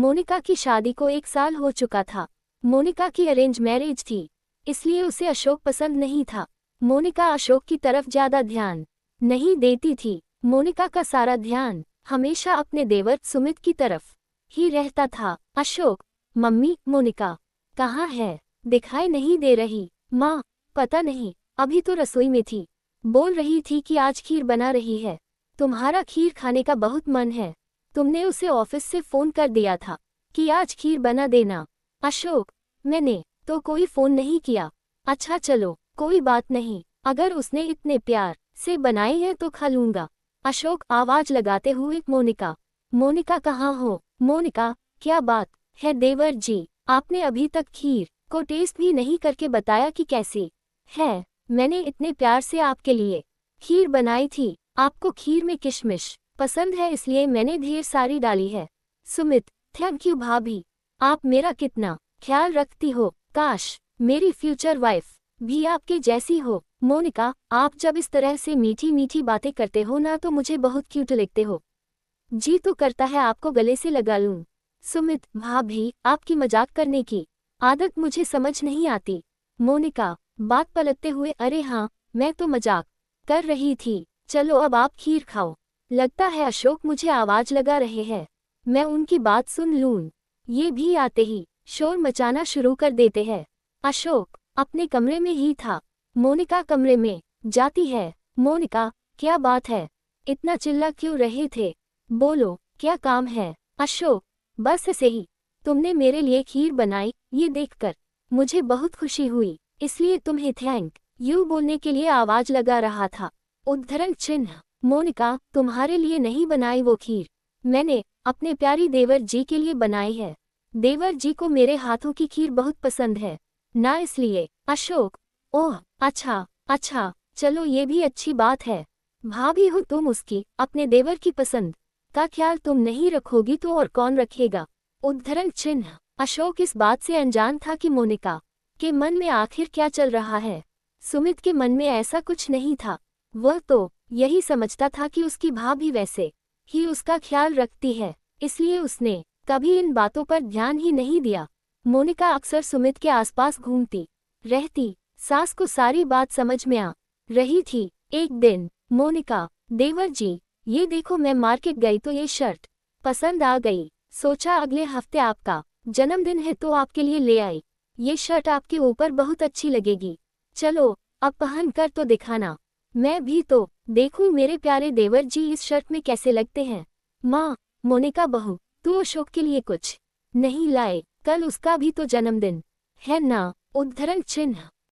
मोनिका की शादी को 1 साल हो चुका था। मोनिका की अरेंज मैरिज थी, इसलिए उसे अशोक पसंद नहीं था। मोनिका अशोक की तरफ ज्यादा ध्यान नहीं देती थी। मोनिका का सारा ध्यान हमेशा अपने देवर सुमित की तरफ ही रहता था। अशोक, मम्मी, मोनिका कहाँ है? दिखाई नहीं दे रही। माँ, पता नहीं, अभी तो रसोई में थी। बोल रही थी कि आज खीर बना रही है। तुम्हारा खीर खाने का बहुत मन है। तुमने उसे ऑफिस से फोन कर दिया था कि आज खीर बना देना। अशोक, मैंने तो कोई फोन नहीं किया। अच्छा चलो, कोई बात नहीं, अगर उसने इतने प्यार से बनाई है तो खा लूंगा। अशोक आवाज लगाते हुए मोनिका, मोनिका कहाँ हो? मोनिका, क्या बात है देवर जी, आपने अभी तक खीर को टेस्ट भी नहीं करके बताया कि कैसी है। मैंने इतने प्यार से आपके लिए खीर बनाई थी। आपको खीर में किशमिश पसंद है इसलिए मैंने ढेर सारी डाली है। सुमित, थैंक यू भाभी, आप मेरा कितना ख्याल रखती हो। काश मेरी फ्यूचर वाइफ भी आपके जैसी हो। मोनिका, आप जब इस तरह से मीठी मीठी बातें करते हो ना तो मुझे बहुत क्यूट लगते हो। जी तो करता है आपको गले से लगा लूं। सुमित, भाभी, आपकी मजाक करने की आदत मुझे समझ नहीं आती। मोनिका बात पलटते हुए, अरे हाँ, मैं तो मजाक कर रही थी। चलो अब आप खीर खाओ। लगता है अशोक मुझे आवाज लगा रहे हैं, मैं उनकी बात सुन लूं। ये भी आते ही शोर मचाना शुरू कर देते हैं। अशोक अपने कमरे में ही था। मोनिका कमरे में जाती है। मोनिका, क्या बात है? इतना चिल्ला क्यों रहे थे? बोलो, क्या काम है? अशोक, बस ऐसे ही। तुमने मेरे लिए खीर बनाई, ये देखकर मुझे बहुत खुशी हुई, इसलिए तुम्हें थैंक यू बोलने के लिए आवाज लगा रहा था। उद्धरण चिन्ह। मोनिका, तुम्हारे लिए नहीं बनाई वो खीर, मैंने अपने प्यारी देवर जी के लिए बनाई है। देवर जी को मेरे हाथों की खीर बहुत पसंद है ना, इसलिए। अशोक, ओह अच्छा अच्छा, चलो ये भी अच्छी बात है। भाभी हो तुम उसकी, अपने देवर की पसंद का ख्याल तुम नहीं रखोगी तो और कौन रखेगा? उद्धरण चिन्ह। अशोक इस बात से अनजान था कि मोनिका के मन में आखिर क्या चल रहा है। सुमित के मन में ऐसा कुछ नहीं था। वह तो यही समझता था कि उसकी भाभी वैसे ही उसका ख्याल रखती है, इसलिए उसने कभी इन बातों पर ध्यान ही नहीं दिया। मोनिका अक्सर सुमित के आसपास घूमती रहती। सास को सारी बात समझ में आ रही थी। एक दिन, मोनिका, देवर जी, ये देखो मैं मार्केट गई तो ये शर्ट पसंद आ गई। सोचा अगले हफ्ते आपका जन्मदिन है तो आपके लिए ले आई। ये शर्ट आपके ऊपर बहुत अच्छी लगेगी। चलो अब पहन कर तो दिखाना, मैं भी तो देखूं मेरे प्यारे देवर जी इस शर्ट में कैसे लगते हैं। माँ, मोनिका बहू, तू अशोक के लिए कुछ नहीं लाए? कल उसका भी तो जन्मदिन है ना। उद्धरण चिन्ह।